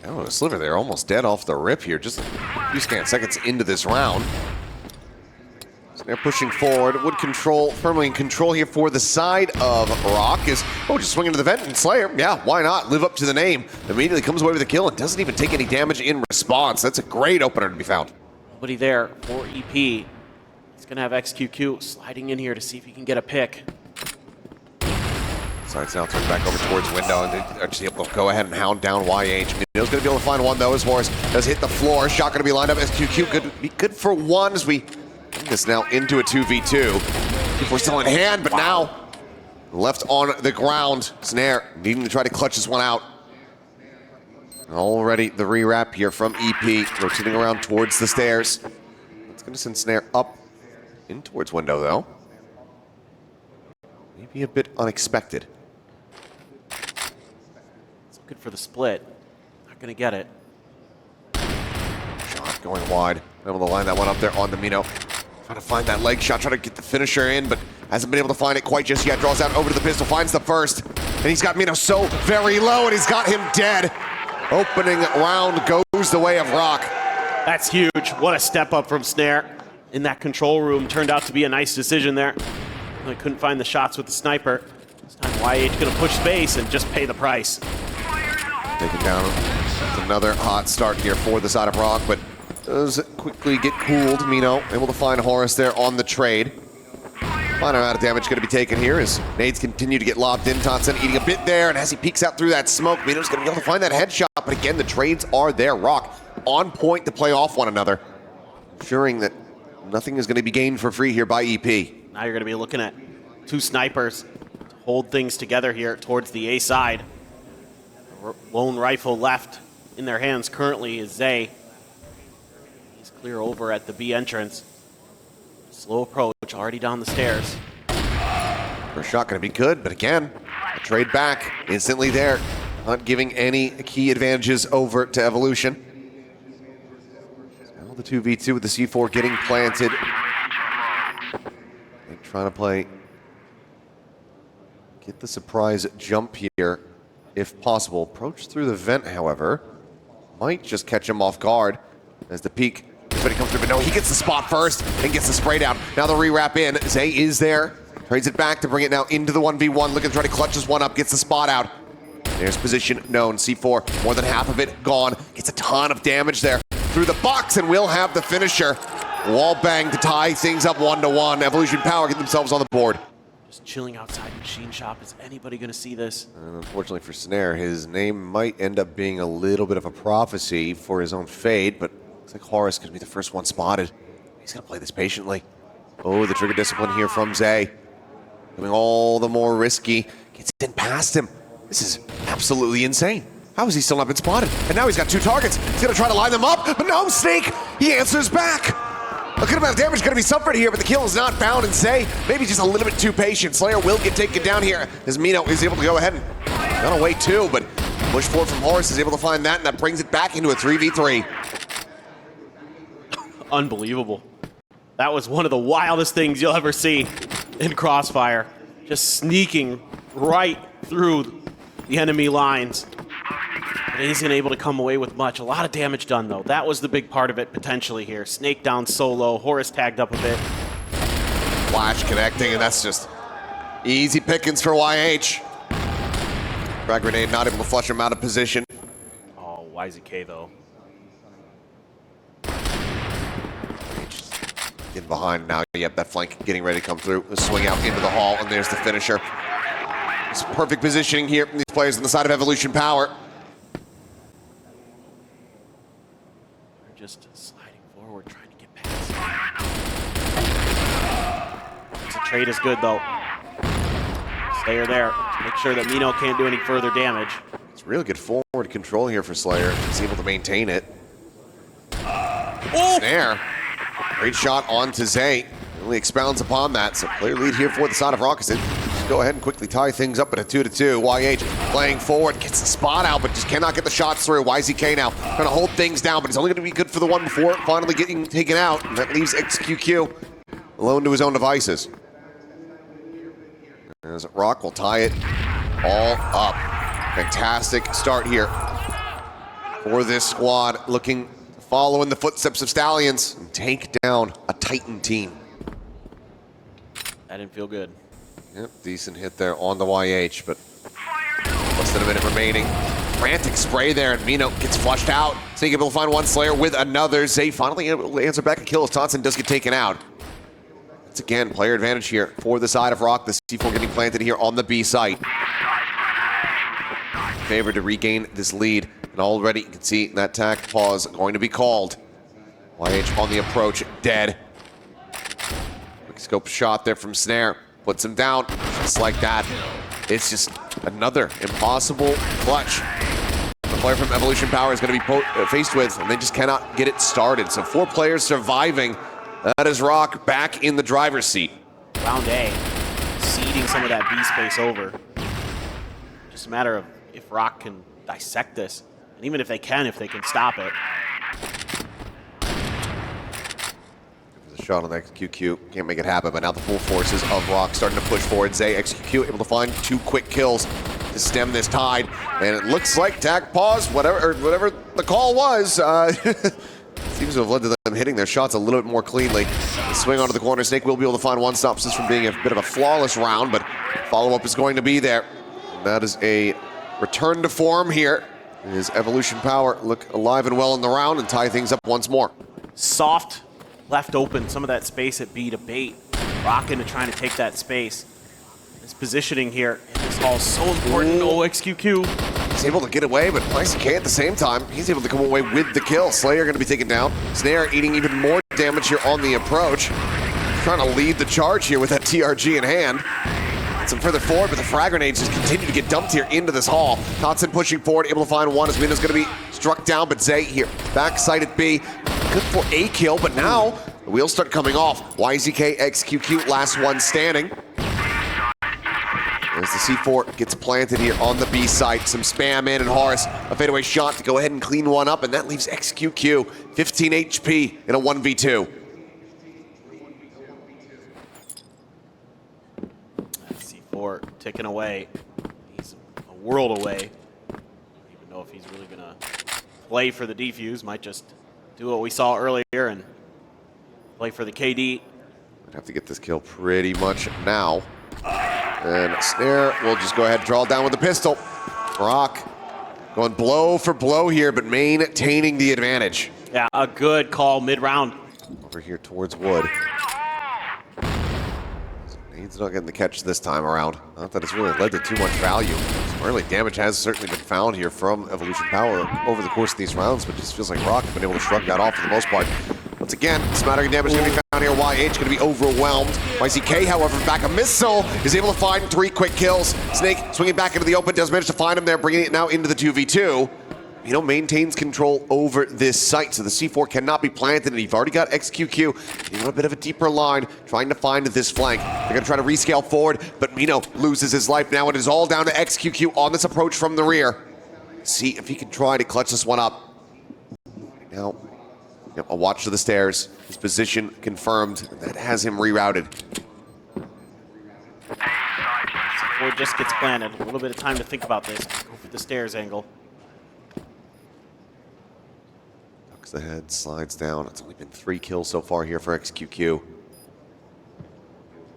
Oh, Sliver there, almost dead off the rip here, just a few scant seconds into this round. Snare pushing forward, would control, firmly in control here for the side of ROC is, just swinging to the vent, and Slayer, yeah, why not, live up to the name. Immediately comes away with a kill and doesn't even take any damage in response. That's a great opener to be found. Nobody there for EP. He's gonna have XQQ sliding in here to see if he can get a pick. Sides now turned back over towards window, and they're actually able to go ahead and hound down YH. Mino's going to be able to find one, though, as Horus does hit the floor. Shot going to be lined up. SQQ could be good for one as we bring this now into a 2v2. We're still in hand, but now left on the ground. Snare needing to try to clutch this one out. Already the rewrap here from EP, rotating around towards the stairs. It's going to send Snare up in towards window, though. Maybe a bit unexpected. Good for the split. Not gonna get it. Shot going wide. Able to line that one up there on the Mino. Trying to find that leg shot, trying to get the finisher in, but hasn't been able to find it quite just yet. Draws out over to the pistol, finds the first. And he's got Mino so very low, and he's got him dead. Opening round goes the way of ROC. That's huge. What a step up from Snare in that control room. Turned out to be a nice decision there. I couldn't find the shots with the sniper. This time YH gonna push space and just pay the price. Taken down. It's another hot start here for the side of ROC, but does quickly get cooled. Mino able to find Horus there on the trade. Minor amount of damage going to be taken here as nades continue to get lobbed in. Tonson eating a bit there, and as he peeks out through that smoke, Mino's going to be able to find that headshot, but again, the trades are there. ROC on point to play off one another, ensuring that nothing is going to be gained for free here by EP. Now you're going to be looking at two snipers to hold things together here towards the A side. Lone rifle left in their hands currently is Zay. He's clear over at the B entrance. Slow approach, already down the stairs. First shot going to be good, but again, a trade back instantly there. Not giving any key advantages over to Evolution. Now the 2v2 with the C4 getting planted. They're trying to play, get the surprise jump here. If possible. Approach through the vent, however, might just catch him off guard as the peak is ready to come through. But no, he gets the spot first and gets the spray down. Now the rewrap in. Zay is there. Trades it back to bring it now into the 1v1. Looking to try to clutch this one up. Gets the spot out. There's position known. C4, more than half of it gone. Gets a ton of damage there through the box and will have the finisher. Wall bang to tie things up 1-1. Evolution Power get themselves on the board. Just chilling outside the machine shop. Is anybody going to see this? And unfortunately for Snare, his name might end up being a little bit of a prophecy for his own fate, but looks like Horus could be the first one spotted. He's going to play this patiently. Oh, the trigger discipline here from Zay. Becoming all the more risky. Gets in past him. This is absolutely insane. How has he still not been spotted? And now he's got two targets. He's going to try to line them up, but no, Snake, he answers back. A good amount of damage going to be suffered here, but the kill is not found, and Zay maybe just a little bit too patient. Slayer will get taken down here as Mino is able to go ahead and got away too, but push forward from Horus is able to find that, and that brings it back into a 3v3. Unbelievable. That was one of the wildest things you'll ever see in CROSSFIRE. Just sneaking right through the enemy lines. But he isn't able to come away with much. A lot of damage done, though. That was the big part of it, potentially, here. Snake down solo. Horus tagged up a bit. Flash connecting, and that's just easy pickings for YH. Frag grenade not able to flush him out of position. Oh, YZK, though. In behind now. Yep, that flank getting ready to come through. A swing out into the hall, and there's the finisher. It's perfect positioning here from these players on the side of Evolution Power. Just sliding forward, trying to get past. The trade is good, though. Slayer there. Make sure that Mino can't do any further damage. It's really good forward control here for Slayer. He's able to maintain it. Oh! Snare. Great shot onto Zay. Really expounds upon that. So player lead here for the side of Rockus. Just go ahead and quickly tie things up at a 2-2. YH playing forward, gets the spot out, but just cannot get the shots through. YZK now trying to hold things down, but he's only going to be good for the one before finally getting taken out. And that leaves XQQ alone to his own devices. As ROC will tie it all up. Fantastic start here for this squad, looking to follow in the footsteps of Stallions and take down a Titan team. That didn't feel good. Yep, decent hit there on the YH, but less than a minute remaining. Frantic spray there, and Mino gets flushed out. Snake able to find one Slayer with another. Zay finally able to answer back and kill as Thompson does get taken out. Once again, player advantage here for the side of ROC. The C4 getting planted here on the B site. Favored to regain this lead, and already you can see that tack pause going to be called. YH on the approach, dead. Quick scope shot there from Snare. Puts him down, just like that. It's just another impossible clutch the player from Evolution Power is going to be faced with, and they just cannot get it started. So 4 players surviving. That is ROC back in the driver's seat. Round A, ceding some of that B space over. Just a matter of if ROC can dissect this, and even if they can stop it. A shot on the XQQ, can't make it happen, but now the full forces of ROC starting to push forward. Zay, XQQ able to find 2 quick kills to stem this tide, and it looks like tack pause, whatever the call was, seems to have led to them hitting their shots a little bit more cleanly. The swing onto the corner, Snake will be able to find one stop. This from being a bit of a flawless round, but follow-up is going to be there. And that is a return to form here. As Evolution Power look alive and well in the round and tie things up once more. Soft left open some of that space at B to bait. ROC into trying to take that space. His positioning here in this hall is so important. Oh, XQQ. He's able to get away, but ICK at the same time, he's able to come away with the kill. Slayer going to be taken down. Snare eating even more damage here on the approach. Trying to lead the charge here with that TRG in hand. Some further forward, but the frag grenades just continue to get dumped here into this hall. Totson pushing forward, able to find one as Mino's going to be struck down, but Zay here, backside at B. Good for a kill, but now the wheels start coming off. YZK, XQQ, last one standing. As the C4 gets planted here on the B site, some spam in, and Horace, a fadeaway shot to go ahead and clean one up, and that leaves XQQ 15 HP in a 1v2. C4 ticking away. He's a world away. I don't even know if he's really gonna play for the defuse. Might just do what we saw earlier and play for the KD. I'd have to get this kill pretty much now. And Snare will just go ahead and draw down with the pistol. ROC going blow for blow here, but maintaining the advantage. Yeah, a good call mid-round. Over here towards Wood. He's not getting the catch this time around. Not that it's really led to too much value. Some early damage has certainly been found here from Evolution Power over the course of these rounds, but it just feels like ROC have been able to shrug that off for the most part. Once again, smattering damage going to be found here. YH going to be overwhelmed. YCK, however, back a missile, is able to find 3 quick kills. Snake swinging back into the open, does manage to find him there, bringing it now into the 2v2. Mino maintains control over this site, so the C4 cannot be planted, and you've already got XQQ in a bit of a deeper line, trying to find this flank. They're going to try to rescale forward, but Mino loses his life now. It is all down to XQQ on this approach from the rear. See if he can try to clutch this one up. Now, yep, a watch to the stairs. His position confirmed. That has him rerouted. C4 just gets planted. A little bit of time to think about this. Go for the stairs angle. Ducks the head, slides down. It's only been 3 kills so far here for XQQ.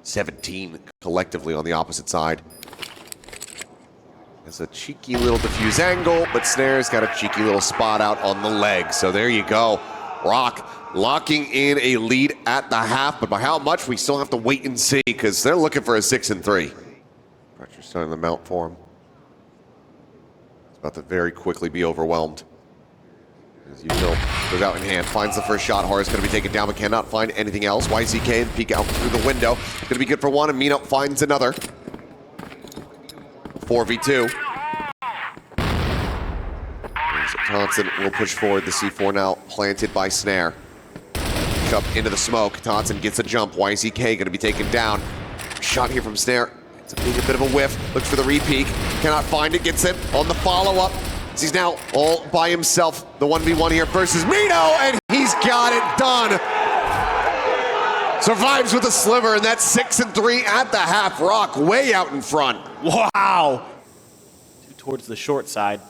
17 collectively on the opposite side. It's a cheeky little diffuse angle, but Snare's got a cheeky little spot out on the leg. So there you go. ROC locking in a lead at the half, but by how much we still have to wait and see, because they're looking for a 6-3. Pressure starting to mount for him. It's about to very quickly be overwhelmed. As usual, goes out in hand, finds the first shot. Horace going to be taken down, but cannot find anything else. YZK and peek out through the window. Going to be good for one, and Mino finds another. 4v2. So Thompson will push forward. The C4 now planted by Snare. Up into the smoke. Thompson gets a jump. YZK going to be taken down. Shot here from Snare. It's a bit of a whiff. Looks for the repeat. Cannot find it. Gets it on the follow-up. He's now all by himself. The 1v1 here versus Mino, and he's got it done. Survives with a sliver, and that's 6-3 at the half. ROC way out in front. Wow. Towards the short side.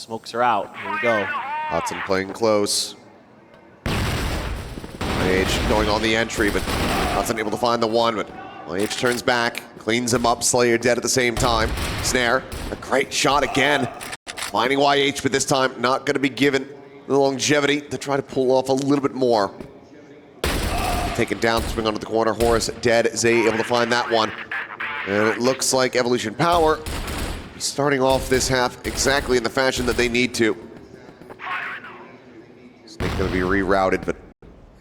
smokes are out. Here we go. Hudson playing close. YH going on the entry, but Hudson able to find the one, but YH turns back, cleans him up, Slayer dead at the same time. Snare, a great shot again. Finding YH, but this time not gonna be given the longevity to try to pull off a little bit more. Taken down, swing onto the corner, Horus dead, Zay able to find that one. And it looks like Evolution Power is starting off this half exactly in the fashion that they need to. Snake gonna be rerouted, but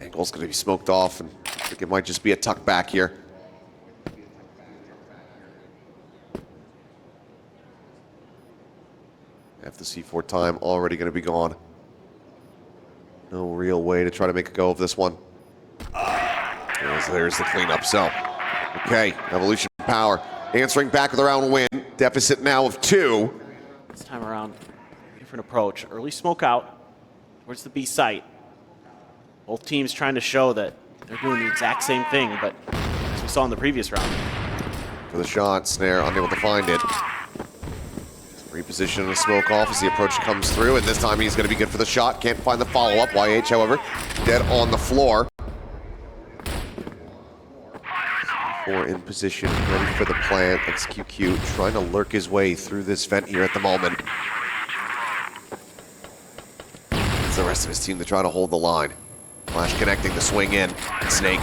Angle's gonna be smoked off, and I think it might just be a tuck back here. Half the C4 time already gonna be gone. No real way to try to make a go of this one. There's the cleanup, so. Okay, Evolution Power answering back with a round win. Deficit now of 2. This time around, different approach. Early smoke out towards the B site. Both teams trying to show that they're doing the exact same thing, but as we saw in the previous round. For the shot, Snare unable to find it. Reposition the smoke off as the approach comes through, and this time he's going to be good for the shot. Can't find the follow-up. YH, however, dead on the floor. C4 in position, ready for the plant. XQQ trying to lurk his way through this vent here at the moment. It's the rest of his team to try to hold the line. Flash connecting, the swing in. Snake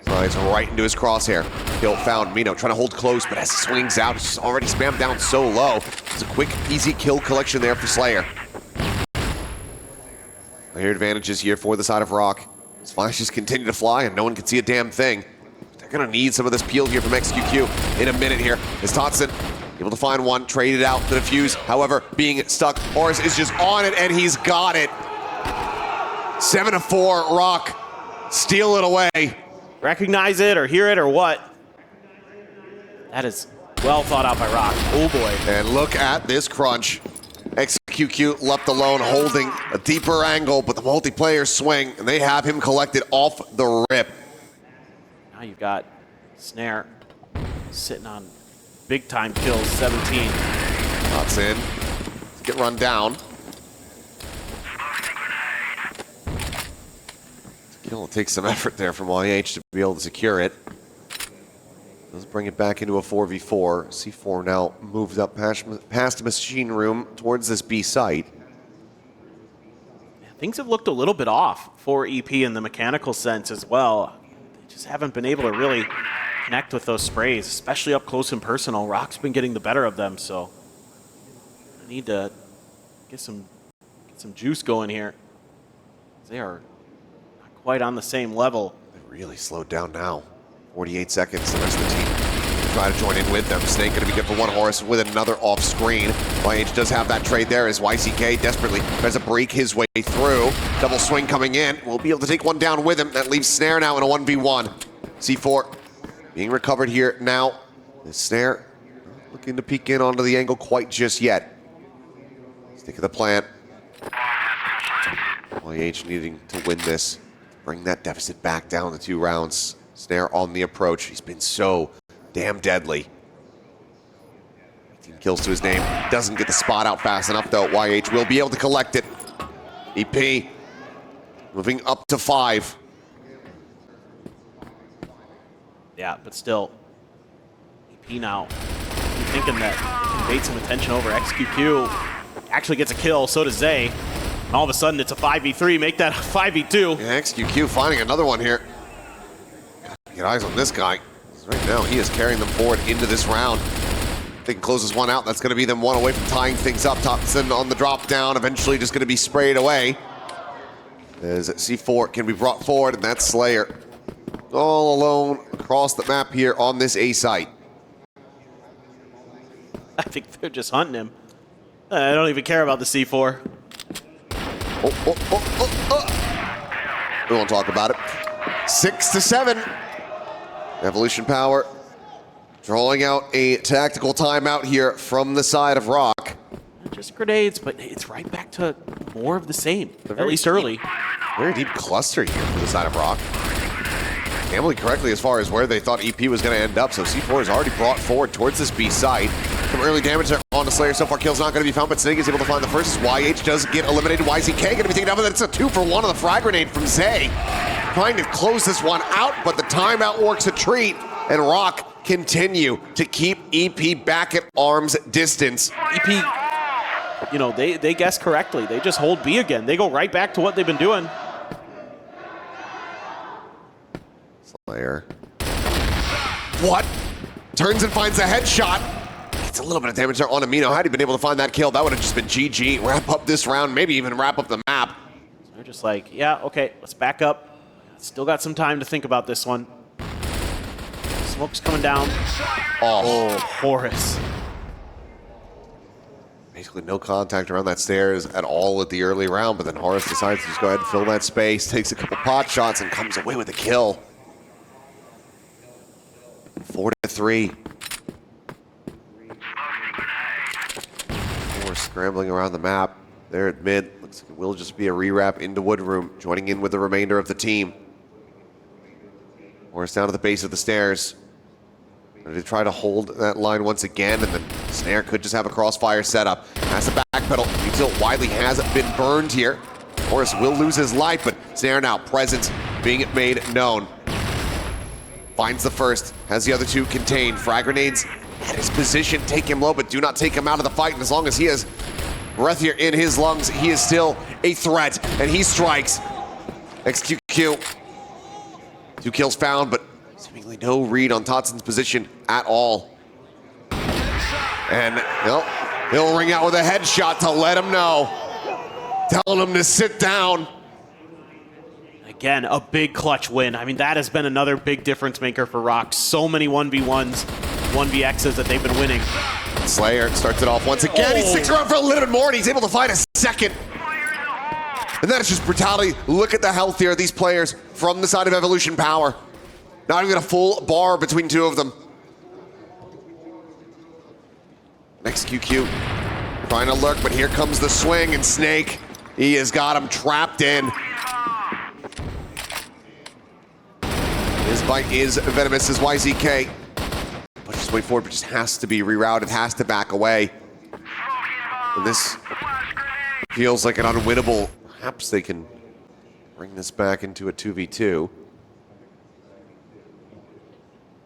slides right into his crosshair. Kill found. Mino trying to hold close, but as he swings out, it's already spammed down so low. It's a quick, easy kill collection there for Slayer. Player advantages here for the side of ROC. His flashes continue to fly, and no one can see a damn thing. They're going to need some of this peel here from XQQ in a minute here. As Totson able to find one, traded out the defuse. However, being stuck, Horus is just on it, and he's got it. 7-4, ROC. Steal it away. Recognize it or hear it or what? That is well thought out by ROC. Oh boy. And look at this crunch. XQQ left alone, holding a deeper angle, but the multiplayer swing, and they have him collected off the rip. Now you've got Snare sitting on big time kills, 17. Shots in. Let's get run down. It'll take some effort there from YH to be able to secure it. Let's bring it back into a 4v4. C4 now moved up past Machine Room towards this B site. Yeah, things have looked a little bit off for EP in the mechanical sense as well. They just haven't been able to really connect with those sprays, especially up close and personal. ROC's been getting the better of them, so I need to get some juice going here. They are quite on the same level. They really slowed down now. 48 seconds, the rest of the team try to join in with them. Snake gonna be good for one, Horus with another off screen. YH does have that trade there as YCK desperately tries to break his way through. Double swing coming in. We'll be able to take one down with him. That leaves Snare now in a 1v1. C4 being recovered here now. The Snare not looking to peek in onto the angle quite just yet. Stick of the plant. YH needing to win this. Bring that deficit back down to 2 rounds. Snare on the approach. He's been so damn deadly. 18 kills to his name. Doesn't get the spot out fast enough, though. YH will be able to collect it. EP moving up to 5. Yeah, but still, EP now thinking that he can bait some attention over. XQQ actually gets a kill, so does Zay. And all of a sudden, it's a 5v3. Make that a 5v2. Yeah, XQQ finding another one here. Gotta get eyes on this guy. Right now, he is carrying them forward into this round. If they can close this one out, that's going to be them one away from tying things up. Thompson on the drop down, eventually just going to be sprayed away. As C4 can be brought forward, and that's Slayer. All alone across the map here on this A site. I think they're just hunting him. I don't even care about the C4. We won't talk about it. 6-7. Evolution Power drawing out a tactical timeout here from the side of ROC. Just grenades, but it's right back to more of the same, at least early. Very deep cluster here for the side of ROC. Gambling correctly as far as where they thought EP was going to end up, so C4 is already brought forward towards this B site. Some early damage there on the Slayer. So far, kill's not going to be found, but Snake is able to find the first. YH does get eliminated. YZK going to be taken out, but it's a 2-for-1 on the frag grenade from Zay. Trying to close this one out, but the timeout works a treat, and ROC continue to keep EP back at arm's distance. EP, you know, they guess correctly. They just hold B again. They go right back to what they've been doing. Slayer. What? Turns and finds a headshot. Gets a little bit of damage there on Amino. Had he been able to find that kill, that would have just been GG. Wrap up this round, maybe even wrap up the map. So they're just like, yeah, okay, let's back up. Still got some time to think about this one. Smoke's coming down. Oh, Horus. Basically no contact around that stairs at all at the early round, but then Horus decides to just go ahead and fill that space, takes a couple pot shots, and comes away with a kill. 4-3. We're scrambling around the map. There at mid. Looks like it will just be a rewrap into Woodroom, joining in with the remainder of the team. Horus down to the base of the stairs. Ready to try to hold that line once again, and then Snare could just have a crossfire setup. Has to backpedal until Wiley has been burned here. Horus will lose his life, but Snare now, presence being made known. Finds the first, has the other two contained. Frag grenades at his position, take him low, but do not take him out of the fight. And as long as he has breath here in his lungs, he is still a threat, and he strikes. XQQ. 2 kills found, but seemingly no read on Totson's position at all. And he'll ring out with a headshot to let him know. Telling him to sit down. Again, a big clutch win. I mean, that has been another big difference maker for ROC. So many 1v1s, 1vx's that they've been winning. Slayer starts it off once again. He sticks around for a little bit more, and he's able to find a second. And that is just brutality. Look at the health here of these players from the side of Evolution Power. Not even a full bar between two of them. Next QQ trying to lurk, but here comes the swing, and Snake, he has got him trapped in. His bite is venomous as YZK. Pushes way forward, but just has to be rerouted, has to back away. And this feels like an unwinnable. Perhaps they can bring this back into a 2v2.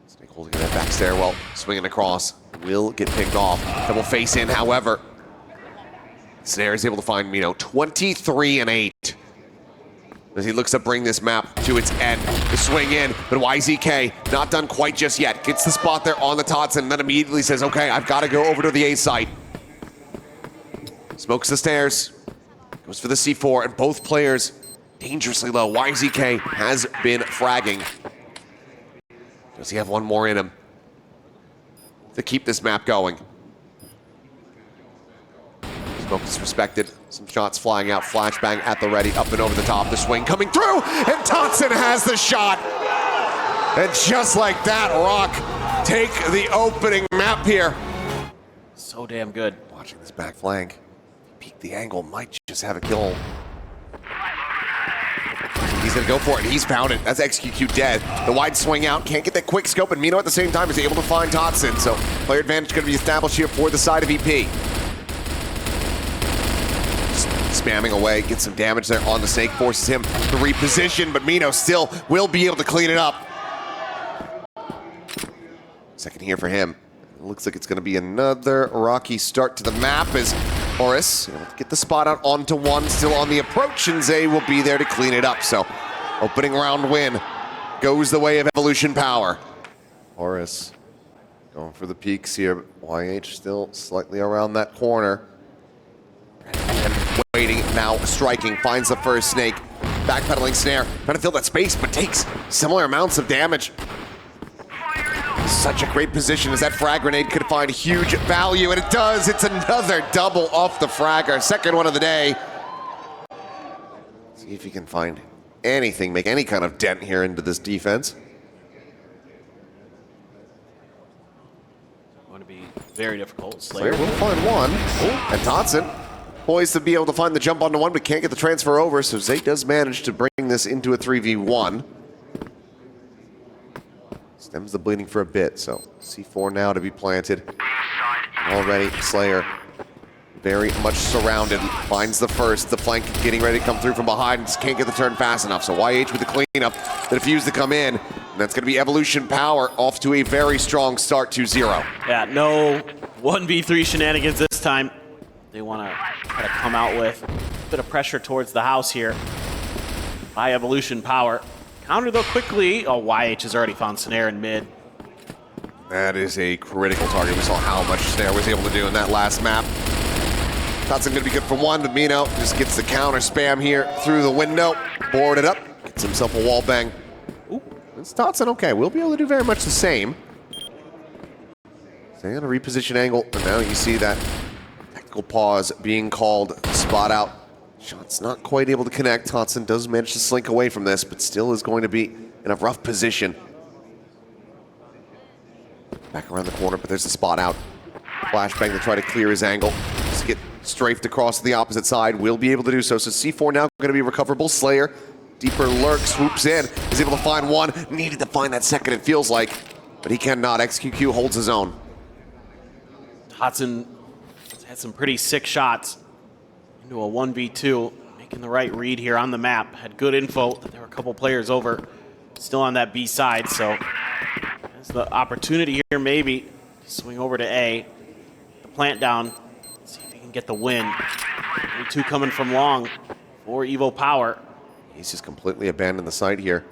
Snake holding that back stairwell, swinging across. Will get picked off. Double face in, however. Snare is able to find Mino 23-8. As he looks to bring this map to its end. The swing in, but YZK not done quite just yet. Gets the spot there on the Totson, and then immediately says, okay, I've got to go over to the A site. Smokes the stairs. Goes for the C4, and both players dangerously low. YZK has been fragging. Does he have one more in him to keep this map going? Smoke is respected. Some shots flying out. Flashbang at the ready. Up and over the top. The swing coming through. And Totson has the shot. And just like that, ROC take the opening map here. So damn good. Watching this back flank. Peek the angle. Might just have a kill. He's going to go for it. He's found it. That's XQQ dead. The wide swing out. Can't get that quick scope. And Mino at the same time is able to find Totson. So player advantage going to be established here for the side of EP. Spamming away, gets some damage there on the Snake, forces him to reposition, but Mino still will be able to clean it up. Second here for him. It looks like it's going to be another rocky start to the map as Horus get the spot out onto one, still on the approach, and Zay will be there to clean it up. So opening round win goes the way of Evolution Power. Horus going for the peaks here, but YH still slightly around that corner. Waiting, now striking, finds the first Snake. Backpedaling Snare, trying to fill that space, but takes similar amounts of damage. Such a great position as that frag grenade could find huge value, and it does. It's another double off the fragger. Second one of the day. See if he can find anything, make any kind of dent here into this defense. Going to be very difficult. Slayer will find one. And Totson poised to be able to find the jump onto one, but can't get the transfer over, so Zay does manage to bring this into a 3v1. Stems the bleeding for a bit, so C4 now to be planted. Already, Slayer very much surrounded. Finds the first. The flank getting ready to come through from behind. Just can't get the turn fast enough. So YH with the cleanup. The defuse to come in. And that's going to be Evolution Power off to a very strong start, 2-0. Yeah, no 1v3 shenanigans this time. They want to try to come out with a bit of pressure towards the house here by Evolution Power. Counter though quickly. Oh, YH has already found Snare in mid. That is a critical target. We saw how much Snare was able to do in that last map. Totson going to be good for one, but Mino just gets the counter spam here through the window. Board it up. Gets himself a wall bang. Ooh, it's Totson okay. We'll be able to do very much the same. Staying on a reposition angle, and now you see that tactical pause being called. Spot out. Shot's not quite able to connect. Totson does manage to slink away from this, but still is going to be in a rough position. Back around the corner, but there's a spot out. Flashbang to try to clear his angle. Just get strafed across to the opposite side. Will be able to do so. So C4 now going to be recoverable. Slayer, deeper lurk, swoops in. Is able to find one. Needed to find that second, it feels like. But he cannot. XQQ holds his own. Totson had some pretty sick shots into a 1v2. Making the right read here on the map. Had good info that there were a couple players over. Still on that B side, so there's the opportunity here maybe to swing over to A. The plant down. See if he can get the win. 2 coming from long for Evo Power. He's just completely abandoned the site here.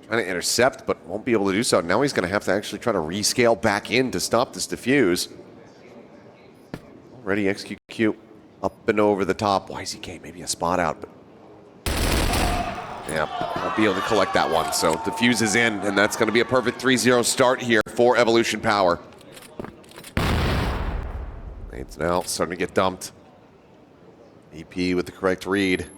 Trying to intercept, but won't be able to do so. Now he's going to have to actually try to rescale back in to stop this defuse. Already XQQ up and over the top. YZK maybe a spot out, but yeah, won't be able to collect that one. So defuse is in, and that's going to be a perfect 3-0 start here for Evolution Power. It's now starting to get dumped. EP with the correct read. In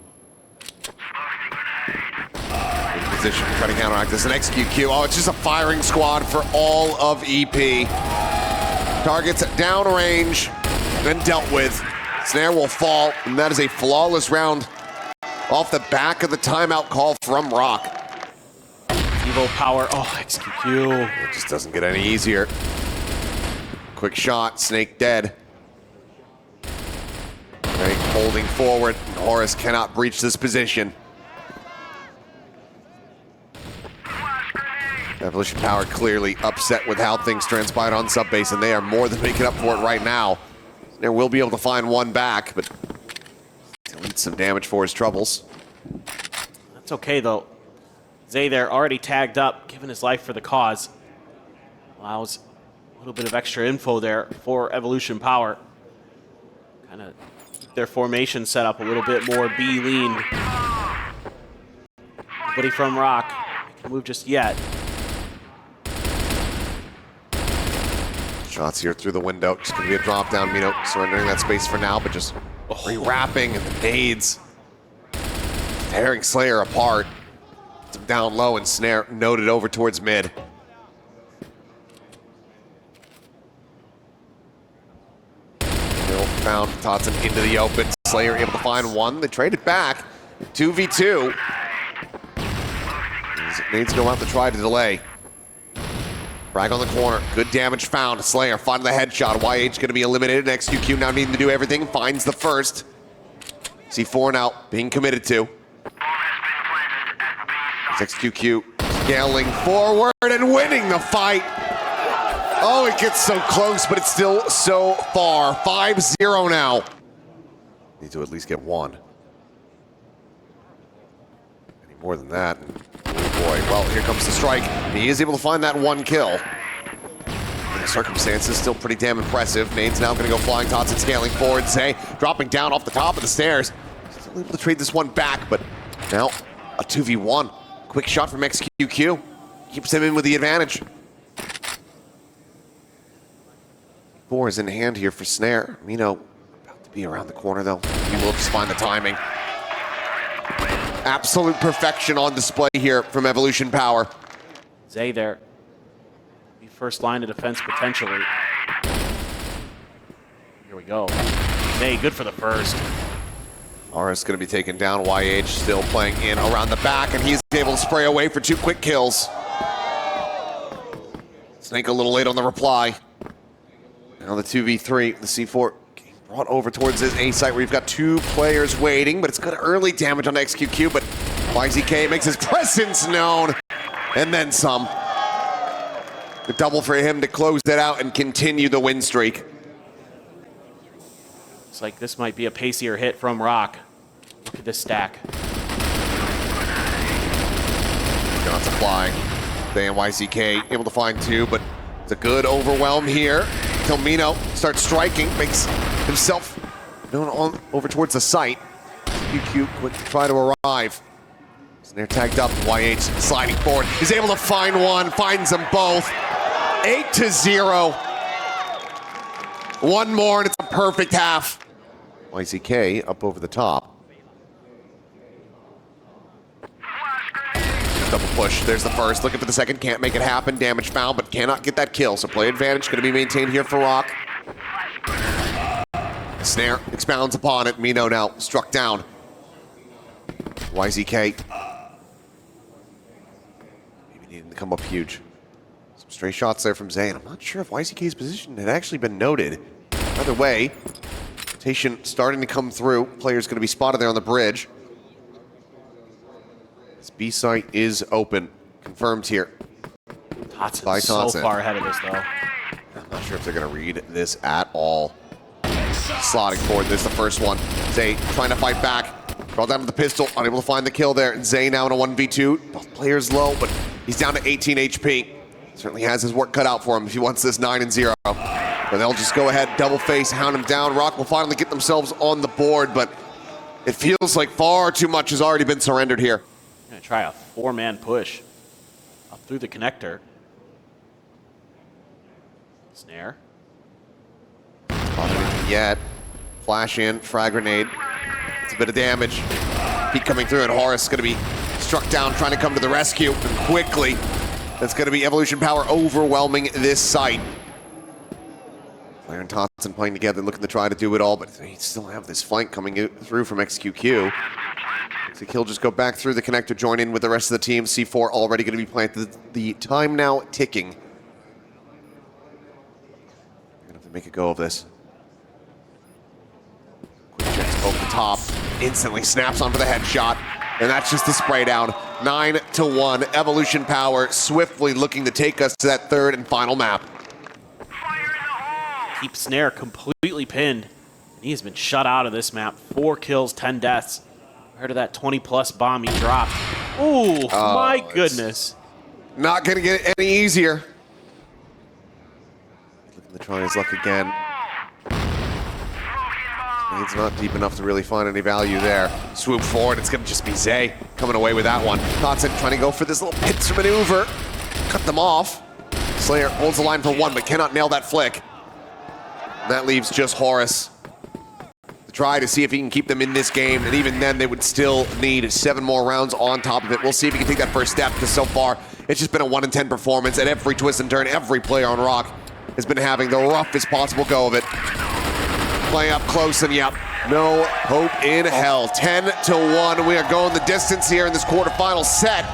position to try to counteract this. An XQQ. Oh, it's just a firing squad for all of EP. Targets downrange, then dealt with. Snare will fall, and that is a flawless round off the back of the timeout call from ROC. Evo Power, oh, XQQ. It just doesn't get any easier. Quick shot, Snake dead. Snake holding forward. Horus cannot breach this position. Evolution Power clearly upset with how things transpired on subbase, and they are more than making up for it right now. Snare will be able to find one back, but he'll need some damage for his troubles. That's okay, though. Zay there already tagged up, giving his life for the cause. Allows a little bit of extra info there for Evolution Power. Kind of keep their formation set up a little bit more B-leaned. Nobody from ROC can move just yet. Shots here through the window. Just going to be a drop down. Mino surrendering that space for now, but just rewrapping, and the nades tearing Slayer apart. It's him down low, and Snare noted over towards mid. Still found Totson into the open. Slayer able to find one. They traded back. 2v2. Nades go out to try to delay. Frag on the corner. Good damage found. Slayer finding the headshot. YH going to be eliminated. XQQ now needing to do everything. Finds the first. C4 now being committed to. XQQ scaling forward and winning the fight. Oh, it gets so close, but it's still so far. 5-0 now. Need to at least get one. Any more than that. Oh boy, well, here comes the strike. He is able to find that one kill. The circumstances still pretty damn impressive. Nade's now gonna go flying. Totson scaling forward. Zay dropping down off the top of the stairs. Still able to trade this one back, but now a 2v1. Quick shot from XQQ. Keeps him in with the advantage. 4 is in hand here for Snare. Mino about to be around the corner though. He will just find the timing. Absolute perfection on display here from Evolution Power. Zay there. Be first line of defense potentially. Here we go. Zay, good for the first. RS going to be taken down. YH still playing in around the back, and he's able to spray away for 2 quick kills. Snake a little late on the reply. Now the 2v3, the C4 getting brought over towards his A site where you've got 2 players waiting, but it's got early damage on XQQ, but YZK makes his presence known, and then some. The double for him to close that out and continue the win streak. Looks like this might be a pacier hit from ROC. Look at this stack. Shots are flying. They and YCK able to find 2, but it's a good overwhelm here. Mino starts striking, makes himself known on over towards the site. QQ quick to try to arrive. Snare tagged up, YH sliding forward. He's able to find one, finds them both. 8-0. One more and it's a perfect half. YCK up over the top. Double push, there's the first, looking for the second, can't make it happen, damage found, but cannot get that kill, so play advantage going to be maintained here for ROC. Snare expounds upon it, Mino now struck down. YZK. Maybe needing to come up huge. Some stray shots there from Zay, and I'm not sure if YZK's position had actually been noted. Either way, rotation starting to come through, player's going to be spotted there on the bridge. B site is open. Confirmed here. Totson's so far ahead of this, though. I'm not sure if they're going to read this at all. Slotting forward. This is the first one. Zay trying to fight back. Brought down with the pistol. Unable to find the kill there. And Zay now in a 1v2. Both players low, but he's down to 18 HP. Certainly has his work cut out for him if he wants this 9-0. But they'll just go ahead, double face, hound him down. ROC will finally get themselves on the board, but it feels like far too much has already been surrendered here. Gonna try a 4-man push up through the connector. Snare. Not anything yet. Flash in, frag grenade. It's a bit of damage. Peek coming through, and Horace is going to be struck down, trying to come to the rescue and quickly. That's going to be Evolution Power overwhelming this site. Flair and Totson playing together, looking to try to do it all, but they still have this flank coming through from XQQ. So he'll just go back through the connector, join in with the rest of the team. C4 already going to be planted. The time now ticking. They're going to have to make a go of this. Quick checks over the top. Instantly snaps onto the headshot. And that's just the spray down. 9-1. Evolution Power swiftly looking to take us to that third and final map. Keep Snare completely pinned. And he has been shut out of this map. 4 kills, 10 deaths. Heard of that 20-plus bomb he dropped. Ooh, my goodness. Not going to get any easier. Looking to try his luck again. He's not deep enough to really find any value there. Swoop forward, it's going to just be Zay coming away with that one. Totson trying to go for this little pincer maneuver. Cut them off. Slayer holds the line for 1, but cannot nail that flick. And that leaves just Horace. Try to see if he can keep them in this game, and even then they would still need 7 more rounds on top of it. We'll see if he can take that first step, because so far it's just been a 1-in-10 performance at every twist and turn. Every player on ROC has been having the roughest possible go of it. Playing up close, and yep, no hope in hell. 10-1, we are going the distance here in this quarterfinal set.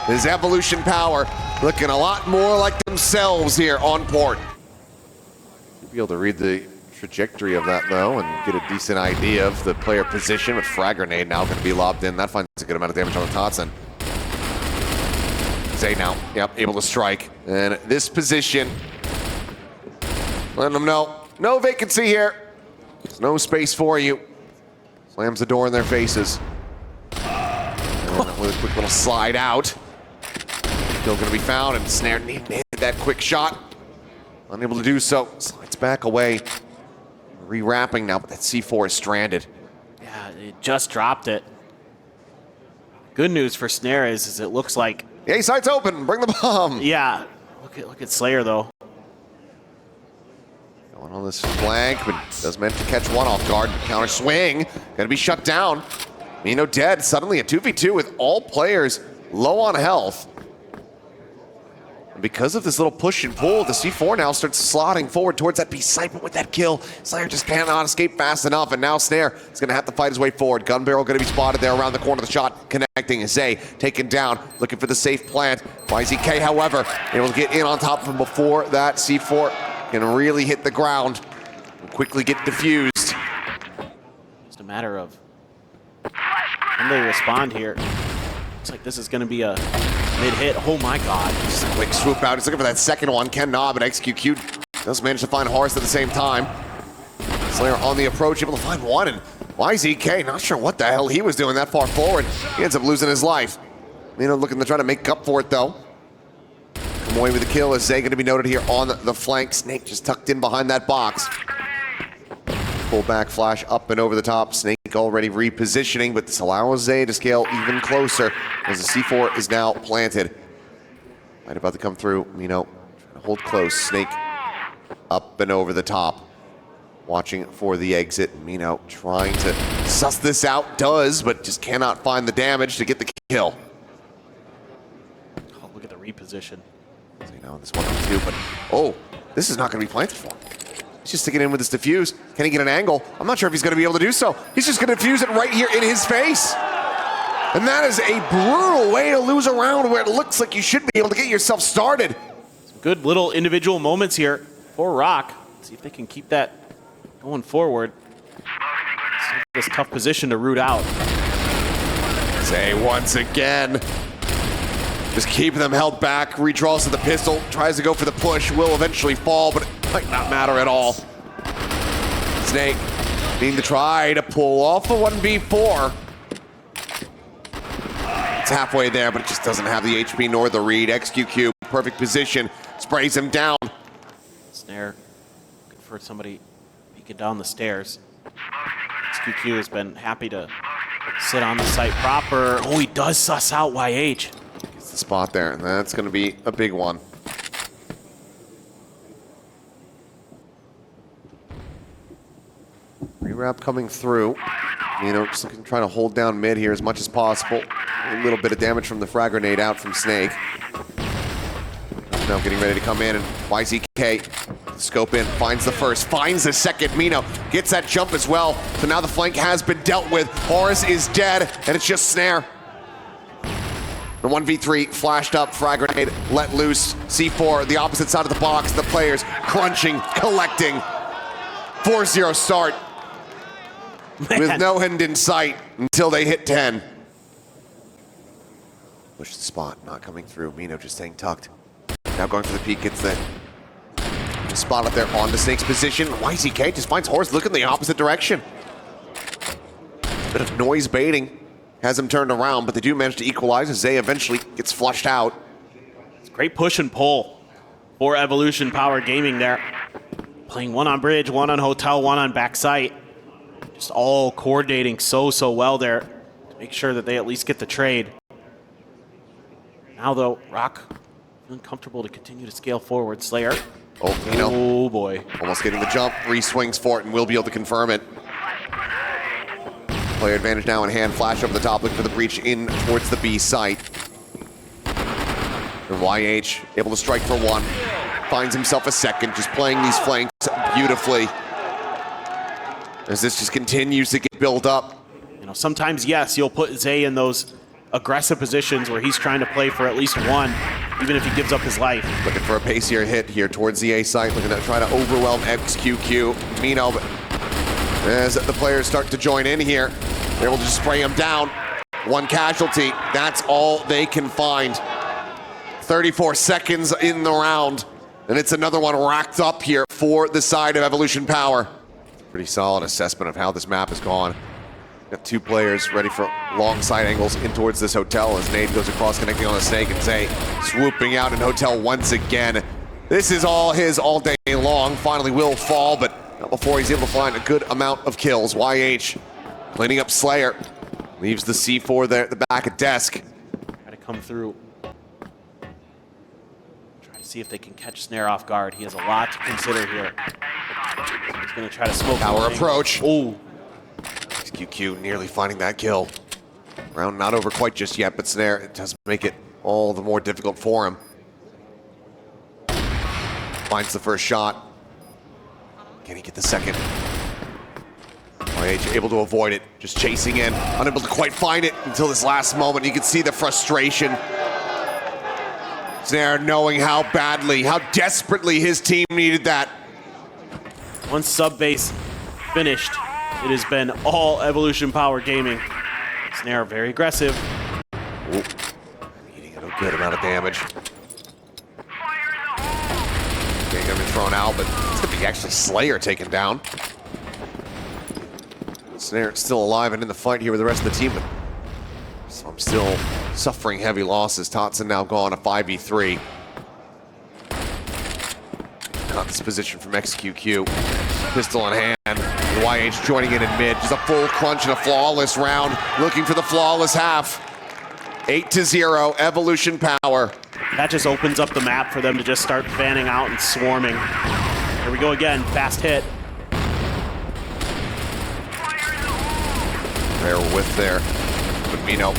This Evolution Power looking a lot more like themselves here on port. You'll be able to read the trajectory of that though and get a decent idea of the player position with frag grenade now going to be lobbed in. That finds a good amount of damage on the Totson. Zay now, yep, able to strike. And this position, letting them know, no vacancy here. There's no space for you. Slams the door in their faces. And with a quick little slide out. Still going to be found, and Snare needed that quick shot. Unable to do so, slides back away. Rewrapping now, but that C4 is stranded. Yeah, it just dropped it. Good news for Snare is it looks like... The A site's open, bring the bomb. Yeah, look at Slayer though. Going on this flank, but does meant to catch one off guard. Counter swing, gonna be shut down. Mino dead, suddenly a 2v2 with all players low on health. And because of this little push and pull, the C4 now starts slotting forward towards that B site, but with that kill, Slayer just cannot escape fast enough, and now Snare is going to have to fight his way forward. Gun barrel going to be spotted there around the corner of the shot, connecting. Zay taken down, looking for the safe plant. YZK, however, able to get in on top of him before that C4 can really hit the ground and quickly get diffused. Just a matter of can they respond here. Looks like this is going to be a mid-hit. Oh my god. Just a quick swoop out. He's looking for that second one. Cannot, but XQQ does manage to find Horace at the same time. Slayer on the approach, able to find one, and YZK, not sure what the hell he was doing that far forward. He ends up losing his life. Looking to try to make up for it, though. Come away with the kill. Is Zay going to be noted here on the flank? Snake just tucked in behind that box. Pull back flash up and over the top. Snake already repositioning, but this allows Zay to scale even closer as the C4 is now planted. Right about to come through. Trying to hold close. Snake up and over the top. Watching for the exit. Mino trying to suss this out. Does, but just cannot find the damage to get the kill. Oh, look at the reposition. This one too, but oh, this is not going to be planted for him. He's just sticking in with his diffuse. Can he get an angle? I'm not sure if he's going to be able to do so. He's just going to diffuse it right here in his face. And that is a brutal way to lose a round where it looks like you should be able to get yourself started. Some good little individual moments here for ROC. See if they can keep that going forward. This tough position to root out. Zay once again. Just keeping them held back. Redraws to the pistol. Tries to go for the push. Will eventually fall, but it might not matter at all. Snake needing to try to pull off a 1v4. It's halfway there, but it just doesn't have the HP nor the read. XQQ, perfect position. Sprays him down. Snare. Looking for somebody peeking down the stairs. XQQ has been happy to sit on the site proper. Oh, he does suss out YH. Gets the spot there, and that's going to be a big one. Rewrap coming through. Just looking to try to hold down mid here as much as possible. A little bit of damage from the frag grenade out from Snake. Now getting ready to come in, and YZK scope in, finds the first, finds the second. Mino gets that jump as well. So now the flank has been dealt with. Horace is dead, and it's just Snare. The 1v3 flashed up, frag grenade let loose. C4, the opposite side of the box. The players crunching, collecting. 4-0 start. Man. With no end in sight until they hit 10. Push the spot, not coming through. Mino just staying tucked. Now going for the peek, gets the spot up there on the Snake's position. YZK just finds Horace looking the opposite direction. Bit of noise baiting has him turned around, but they do manage to equalize as Zay eventually gets flushed out. It's great push and pull for Evolution Power Gaming there. Playing one on bridge, one on hotel, one on backside. Just all coordinating so well there to make sure that they at least get the trade. Now though, ROC feeling comfortable to continue to scale forward. Slayer. Oh boy. Almost getting the jump, re-swings for it, and will be able to confirm it. Player advantage now in hand, flash over the top, looking for the breach in towards the B site. And YH able to strike for one. Finds himself a second, just playing these flanks beautifully. As this just continues to get built up. Sometimes, yes, you'll put Zay in those aggressive positions where he's trying to play for at least one, even if he gives up his life. Looking for a pacier hit here towards the A site, looking to try to overwhelm XQQ. Mino, but as the players start to join in here, they're able to just spray him down. One casualty, that's all they can find. 34 seconds in the round, and it's another one racked up here for the side of Evolution Power. Pretty solid assessment of how this map has gone. Got two players ready for long side angles in towards this hotel as Nade goes across, connecting on a Snake, and Zay swooping out in hotel once again. This is all his all day long. Finally will fall, but not before he's able to find a good amount of kills. YH cleaning up Slayer. Leaves the C4 there at the back of desk. Try to come through. Try to see if they can catch Snare off guard. He has a lot to consider here. So he's going to try to smoke. Power approach. Oh. QQ nearly finding that kill. Round not over quite just yet, but Snare, it does make it all the more difficult for him. Finds the first shot. Can he get the second? YH able to avoid it, just chasing in, unable to quite find it until this last moment. You can see the frustration. Snare knowing how badly, how desperately his team needed that. Once sub-base finished, it has been all Evolution Power Gaming. Snare very aggressive. Ooh. Eating a good amount of damage. Okay, gonna be thrown out, but it's gonna be actually Slayer taken down. Snare still alive and in the fight here with the rest of the team, but so I'm still suffering heavy losses. Totson now gone a 5v3. Got this position from XQQ. Pistol in hand. YH joining in mid. Just a full crunch and a flawless round. Looking for the flawless half. 8-0, Evolution Power. That just opens up the map for them to just start fanning out and swarming. Here we go again, fast hit. Fair whiff there. But Mino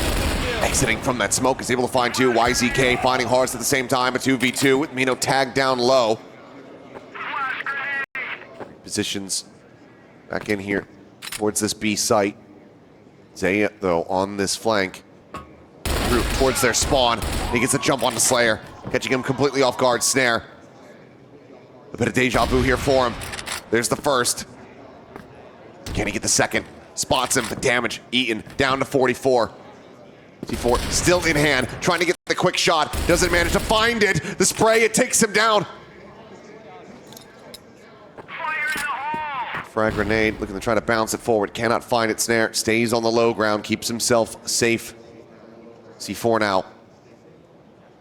exiting from that smoke is able to find two. YZK finding Horace at the same time. A 2v2 with Mino tagged down low. Positions back in here towards this B site. Zay, though, on this flank. Route towards their spawn. He gets a jump on the Slayer, catching him completely off guard. Snare. A bit of deja vu here for him. There's the first. Can he get the second? Spots him, but damage eaten. Down to 44. C4 still in hand, trying to get the quick shot. Doesn't manage to find it. The spray, it takes him down. Frag grenade, looking to try to bounce it forward. Cannot find it. Snare stays on the low ground, keeps himself safe. C4 now.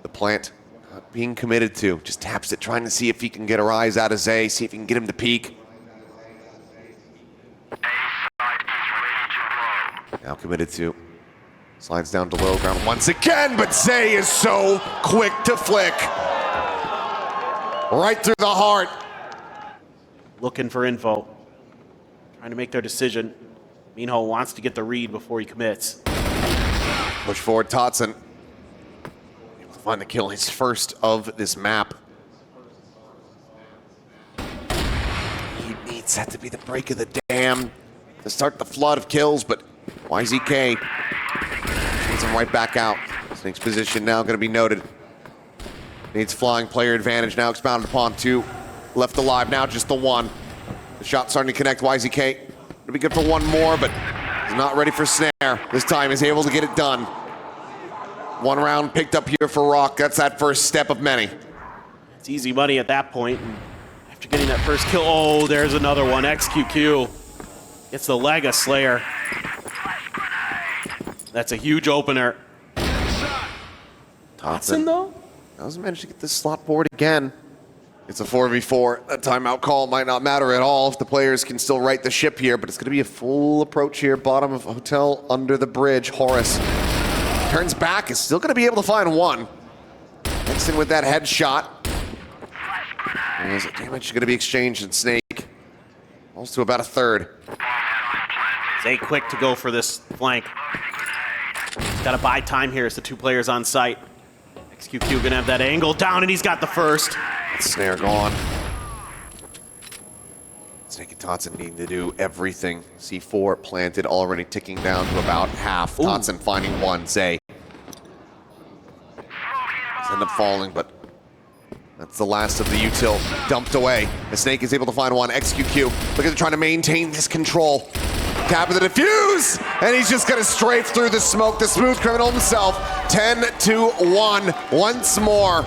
The plant not being committed to. Just taps it, trying to see if he can get a rise out of Zay, see if he can get him to peek. Now committed to. Slides down to low ground once again, but Zay is so quick to flick. Right through the heart. Looking for info. Trying to make their decision. Minho wants to get the read before he commits. Push forward, Totson. Able to find the kill, his first of this map. He needs that to be the break of the dam to start the flood of kills, but YZK needs him right back out. Snake's position now going to be noted. Needs flying player advantage now expounded upon. Two left alive now, just the one. The shot starting to connect. YZK will be good for one more, but he's not ready for Snare. This time he's able to get it done. One round picked up here for ROC. That's that first step of many. It's easy money at that point. And after getting that first kill, oh, there's another one. XQQ. It's the leg of Slayer. That's a huge opener. Totson, though? Doesn't manage to get this slot board again. It's a 4v4. A timeout call might not matter at all if the players can still right the ship here, but it's going to be a full approach here. Bottom of hotel under the bridge. Horace turns back, is still going to be able to find one. Mixing with that headshot. There's a damage going to be exchanged, and Snake falls to about a third. Zay quick to go for this flank. He's got to buy time here as the two players on site. XQQ gonna have that angle down, and he's got the first. Snare gone. Snake and Totson needing to do everything. C4 planted, already ticking down to about half. Ooh. Totson finding one. Zay. He's end up falling, but that's the last of the util dumped away. The Snake is able to find one. XQQ looking to try to maintain this control. Tap of the defuse, and he's just gonna strafe through the smoke. The smooth criminal himself. 10-1 once more.